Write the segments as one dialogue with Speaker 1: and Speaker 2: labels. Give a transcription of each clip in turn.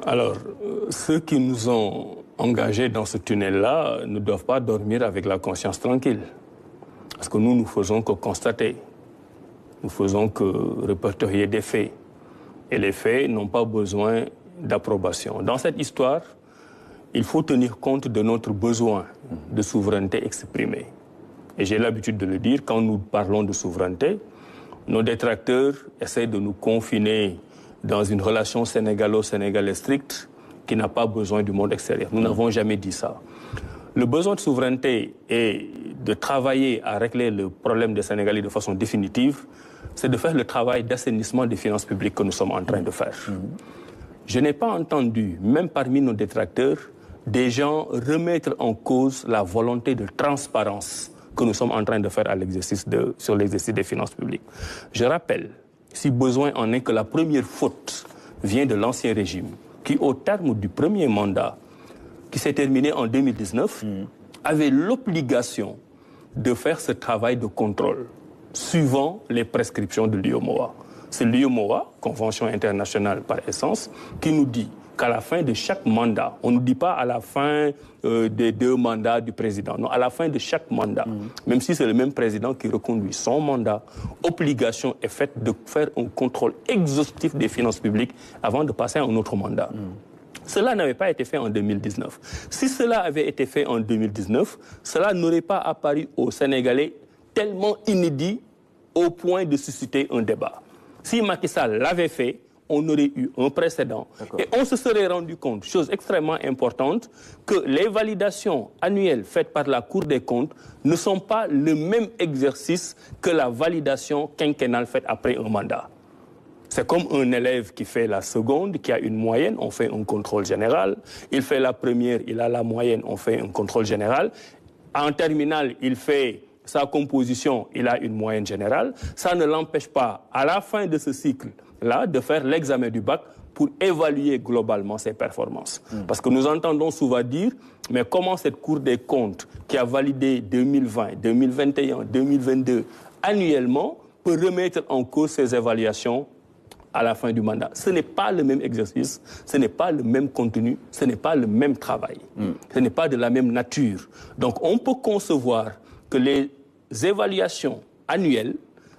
Speaker 1: Alors, ceux qui nous ont engagés dans ce tunnel-là ne doivent pas dormir avec la conscience tranquille. Parce que nous ne faisons que constater. Nous faisons que répertorier des faits. Et les faits n'ont pas besoin d'approbation. Dans cette histoire, il faut tenir compte de notre besoin de souveraineté exprimée. Et j'ai l'habitude de le dire, quand nous parlons de souveraineté, nos détracteurs essaient de nous confiner dans une relation sénégalo-sénégalaise stricte qui n'a pas besoin du monde extérieur. Nous n'avons jamais dit ça. Le besoin de souveraineté et de travailler à régler le problème des Sénégalais de façon définitive, c'est de faire le travail d'assainissement des finances publiques que nous sommes en train de faire. Je n'ai pas entendu, même parmi nos détracteurs, des gens remettre en cause la volonté de transparence que nous sommes en train de faire sur l'exercice des finances publiques. Je rappelle, si besoin en est, que la première faute vient de l'ancien régime, qui au terme du premier mandat, qui s'est terminé en 2019, avait l'obligation de faire ce travail de contrôle, suivant les prescriptions de l'UEMOA. C'est l'UEMOA, Convention internationale par essence, qui nous dit qu'à la fin de chaque mandat, on ne nous dit pas à la fin des 2 mandats du président, non, à la fin de chaque mandat, même si c'est le même président qui reconduit son mandat, obligation est faite de faire un contrôle exhaustif des finances publiques avant de passer à un autre mandat. Cela n'avait pas été fait en 2019. Si cela avait été fait en 2019, cela n'aurait pas apparu aux Sénégalais tellement inédit au point de susciter un débat. Si Macky Sall l'avait fait, on aurait eu un précédent. Et on se serait rendu compte, chose extrêmement importante, que les validations annuelles faites par la Cour des comptes ne sont pas le même exercice que la validation quinquennale faite après un mandat. C'est comme un élève qui fait la seconde, qui a une moyenne, on fait un contrôle général. Il fait la première, il a la moyenne, on fait un contrôle général. En terminale, il fait sa composition, il a une moyenne générale. Ça ne l'empêche pas, à la fin de ce cycle-là, de faire l'examen du bac pour évaluer globalement ses performances. Parce que nous entendons souvent dire, mais comment cette Cour des comptes, qui a validé 2020, 2021, 2022 annuellement, peut remettre en cause ses évaluations à la fin du mandat? Ce n'est pas le même exercice, ce n'est pas le même contenu, ce n'est pas le même travail, ce n'est pas de la même nature. Donc on peut concevoir que les évaluations annuelles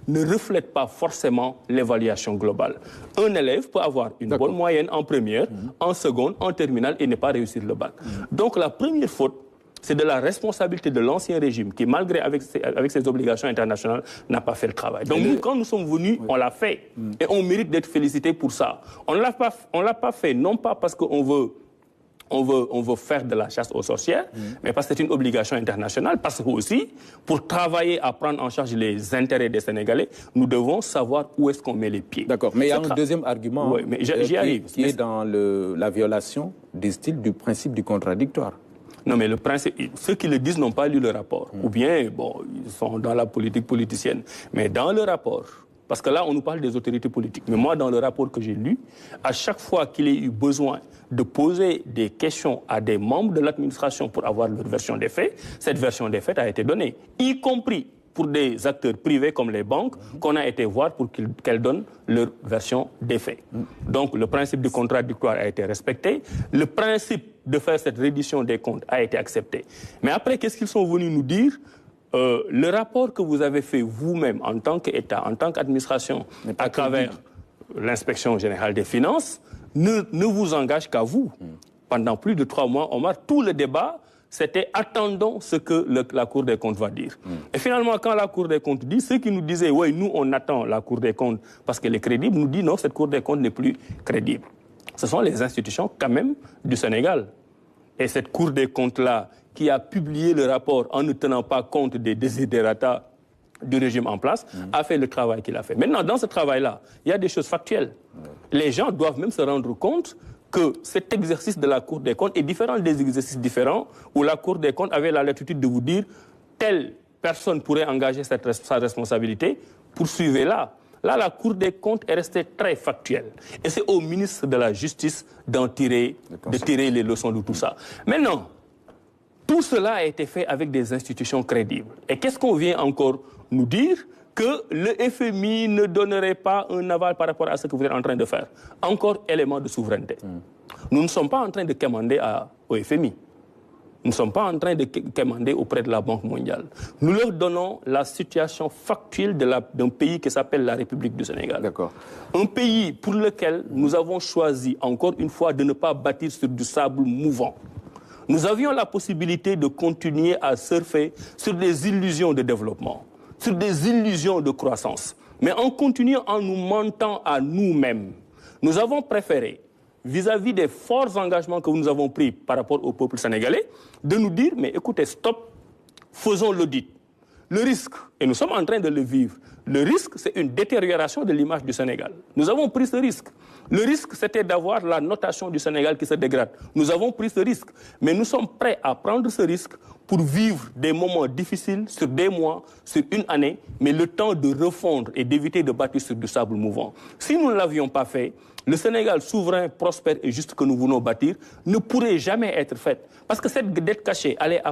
Speaker 1: ne reflètent pas forcément l'évaluation globale. Un élève peut avoir une bonne moyenne en première, en seconde, en terminale et ne pas réussir le bac. Donc la première faute, c'est de la responsabilité de l'ancien régime qui, malgré avec ses obligations internationales, n'a pas fait le travail. Donc nous, quand nous sommes venus, on l'a fait. Et on mérite d'être félicité pour ça. On ne l'a pas fait, non pas parce qu'on veut faire de la chasse aux sorcières, mais parce que c'est une obligation internationale, parce que aussi, pour travailler à prendre en charge les intérêts des Sénégalais, nous devons savoir où est-ce qu'on met les pieds.
Speaker 2: D'accord, mais il y a un deuxième argument
Speaker 1: j'y arrive.
Speaker 2: Qui est dans la violation, disent-ils, du principe du contradictoire.
Speaker 1: Non, mais le principe, ceux qui le disent n'ont pas lu le rapport. Ou bien, bon, ils sont dans la politique politicienne. Mais dans le rapport, parce que là, on nous parle des autorités politiques. Mais moi, dans le rapport que j'ai lu, à chaque fois qu'il ait eu besoin de poser des questions à des membres de l'administration pour avoir leur version des faits, cette version des faits a été donnée, y compris pour des acteurs privés comme les banques, qu'on a été voir pour qu'elles donnent leur version des faits. Donc, le principe du contradictoire a été respecté. Le principe de faire cette reddition des comptes a été accepté. Mais après, qu'est-ce qu'ils sont venus nous dire ? Le rapport que vous avez fait vous-même en tant qu'État, en tant qu'administration, à travers l'inspection générale des finances, ne vous engage qu'à vous. Pendant plus de 3 mois, Omar, tout le débat, c'était attendons ce que la Cour des comptes va dire. Et finalement, quand la Cour des comptes dit, ceux qui nous disaient, oui, nous, on attend la Cour des comptes parce qu'elle est crédible, nous dit non, cette Cour des comptes n'est plus crédible. Ce sont les institutions, quand même, du Sénégal. Et cette Cour des comptes-là, qui a publié le rapport en ne tenant pas compte des desiderata du régime en place, a fait le travail qu'il a fait. Maintenant, dans ce travail-là, il y a des choses factuelles. Les gens doivent même se rendre compte que cet exercice de la Cour des comptes est différent des exercices différents où la Cour des comptes avait la latitude de vous dire telle personne pourrait engager sa responsabilité, poursuivez-la. Là, la Cour des comptes est restée très factuelle. Et c'est au ministre de la Justice de tirer les leçons de tout ça. Maintenant, tout cela a été fait avec des institutions crédibles. Et qu'est-ce qu'on vient encore nous dire? que le FMI ne donnerait pas un aval par rapport à ce que vous êtes en train de faire. Encore élément de souveraineté. Nous ne sommes pas en train de quémander au FMI. Nous ne sommes pas en train de quémander auprès de la Banque mondiale. Nous leur donnons la situation factuelle d'un pays qui s'appelle la République du Sénégal.
Speaker 2: D'accord.
Speaker 1: Un pays pour lequel nous avons choisi, encore une fois, de ne pas bâtir sur du sable mouvant. Nous avions la possibilité de continuer à surfer sur des illusions de développement, sur des illusions de croissance. Mais en continuant en nous mentant à nous-mêmes, nous avons préféré, vis-à-vis des forts engagements que nous avons pris par rapport au peuple sénégalais, de nous dire, mais écoutez, stop, faisons l'audit. Le risque, et nous sommes en train de le vivre, le risque, c'est une détérioration de l'image du Sénégal. Nous avons pris ce risque. Le risque, c'était d'avoir la notation du Sénégal qui se dégrade. Nous avons pris ce risque. Mais nous sommes prêts à prendre ce risque pour vivre des moments difficiles sur des mois, sur une année, mais le temps de refondre et d'éviter de bâtir sur du sable mouvant. Si nous ne l'avions pas fait, le Sénégal souverain, prospère et juste que nous voulons bâtir ne pourrait jamais être fait. Parce que cette dette cachée allait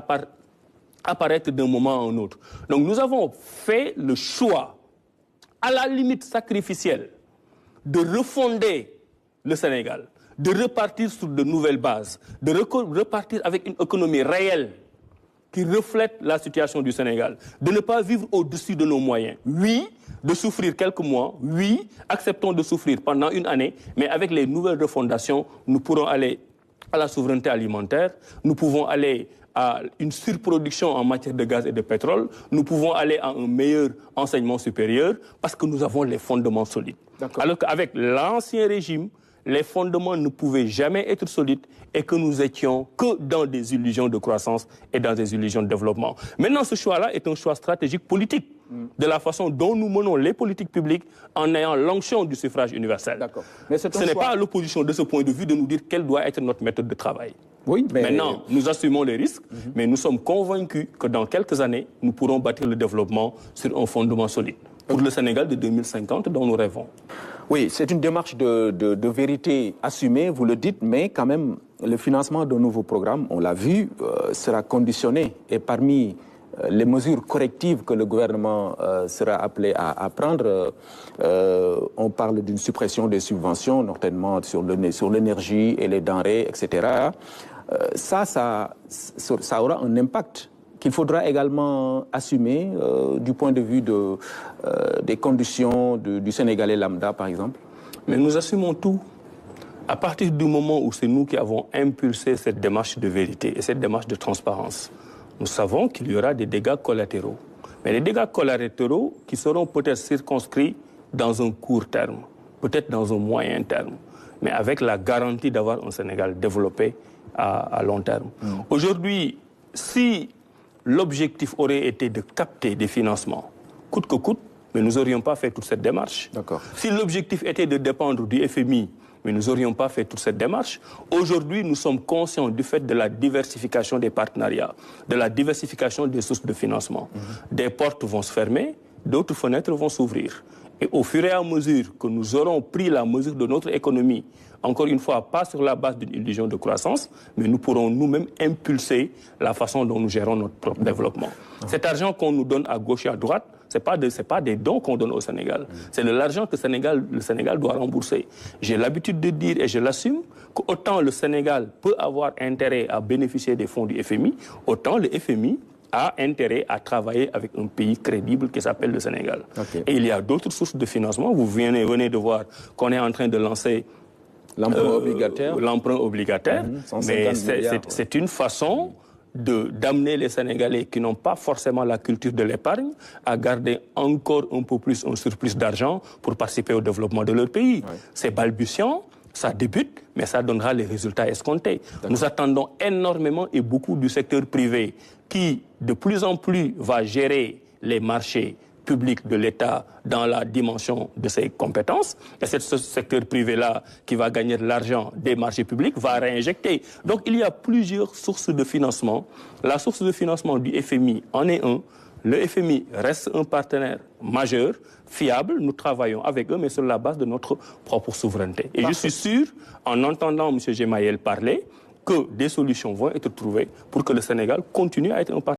Speaker 1: apparaître d'un moment à un autre. Donc nous avons fait le choix, à la limite sacrificielle, de refonder le Sénégal, de repartir sur de nouvelles bases, de repartir avec une économie réelle qui reflète la situation du Sénégal, de ne pas vivre au-dessus de nos moyens. Oui, de souffrir quelques mois, oui, acceptons de souffrir pendant une année, mais avec les nouvelles refondations, nous pourrons aller à la souveraineté alimentaire, nous pouvons aller à une surproduction en matière de gaz et de pétrole, nous pouvons aller à un meilleur enseignement supérieur parce que nous avons les fondements solides. Alors qu'avec l'ancien régime, les fondements ne pouvaient jamais être solides et que nous étions que dans des illusions de croissance et dans des illusions de développement. Maintenant, ce choix-là est un choix stratégique politique de la façon dont nous menons les politiques publiques en ayant l'onction du suffrage universel. Mais ce n'est pas à l'opposition de ce point de vue de nous dire quelle doit être notre méthode de travail.
Speaker 2: Oui, mais...
Speaker 1: Maintenant, nous assumons les risques, mais nous sommes convaincus que dans quelques années, nous pourrons bâtir le développement sur un fondement solide. Pour le Sénégal de 2050 dont nous rêvons.
Speaker 2: Oui, c'est une démarche de vérité assumée, vous le dites, mais quand même, le financement d'un nouveau programme, on l'a vu, sera conditionné. Et parmi les mesures correctives que le gouvernement sera appelé à prendre, on parle d'une suppression des subventions, notamment sur l'énergie et les denrées, etc. Ça aura un impact qu'il faudra également assumer du point de vue des conditions du Sénégalais lambda, par exemple.
Speaker 1: Mais nous assumons tout. À partir du moment où c'est nous qui avons impulsé cette démarche de vérité et cette démarche de transparence, nous savons qu'il y aura des dégâts collatéraux. Mais les dégâts collatéraux qui seront peut-être circonscrits dans un court terme, peut-être dans un moyen terme, mais avec la garantie d'avoir un Sénégal développé à long terme. Aujourd'hui, si l'objectif aurait été de capter des financements, coûte que coûte, mais nous n'aurions pas fait toute cette démarche. Si l'objectif était de dépendre du FMI, mais nous n'aurions pas fait toute cette démarche. Aujourd'hui, nous sommes conscients du fait de la diversification des partenariats, de la diversification des sources de financement. Des portes vont se fermer, d'autres fenêtres vont s'ouvrir. Et au fur et à mesure que nous aurons pris la mesure de notre économie, encore une fois, pas sur la base d'une illusion de croissance, mais nous pourrons nous-mêmes impulser la façon dont nous gérons notre propre développement. Cet argent qu'on nous donne à gauche et à droite, ce n'est pas des dons qu'on donne au Sénégal. C'est de l'argent que le Sénégal doit rembourser. J'ai l'habitude de dire, et je l'assume, qu'autant le Sénégal peut avoir intérêt à bénéficier des fonds du FMI, autant le FMI a intérêt à travailler avec un pays crédible qui s'appelle le Sénégal. Et il y a d'autres sources de financement. Vous venez de voir qu'on est en train de lancer l'emprunt obligataire. Mais c'est une façon d'amener les Sénégalais qui n'ont pas forcément la culture de l'épargne à garder encore un peu plus un surplus d'argent pour participer au développement de leur pays. C'est balbutiant, ça débute, mais ça donnera les résultats escomptés. Nous attendons énormément et beaucoup du secteur privé qui, de plus en plus, va gérer les marchés public de l'État dans la dimension de ses compétences. Et ce secteur privé-là qui va gagner de l'argent des marchés publics va réinjecter. Donc il y a plusieurs sources de financement. La source de financement du FMI en est un. Le FMI reste un partenaire majeur, fiable. Nous travaillons avec eux, mais sur la base de notre propre souveraineté. Et je suis sûr, en entendant M. Gemayel parler, que des solutions vont être trouvées pour que le Sénégal continue à être un partenaire.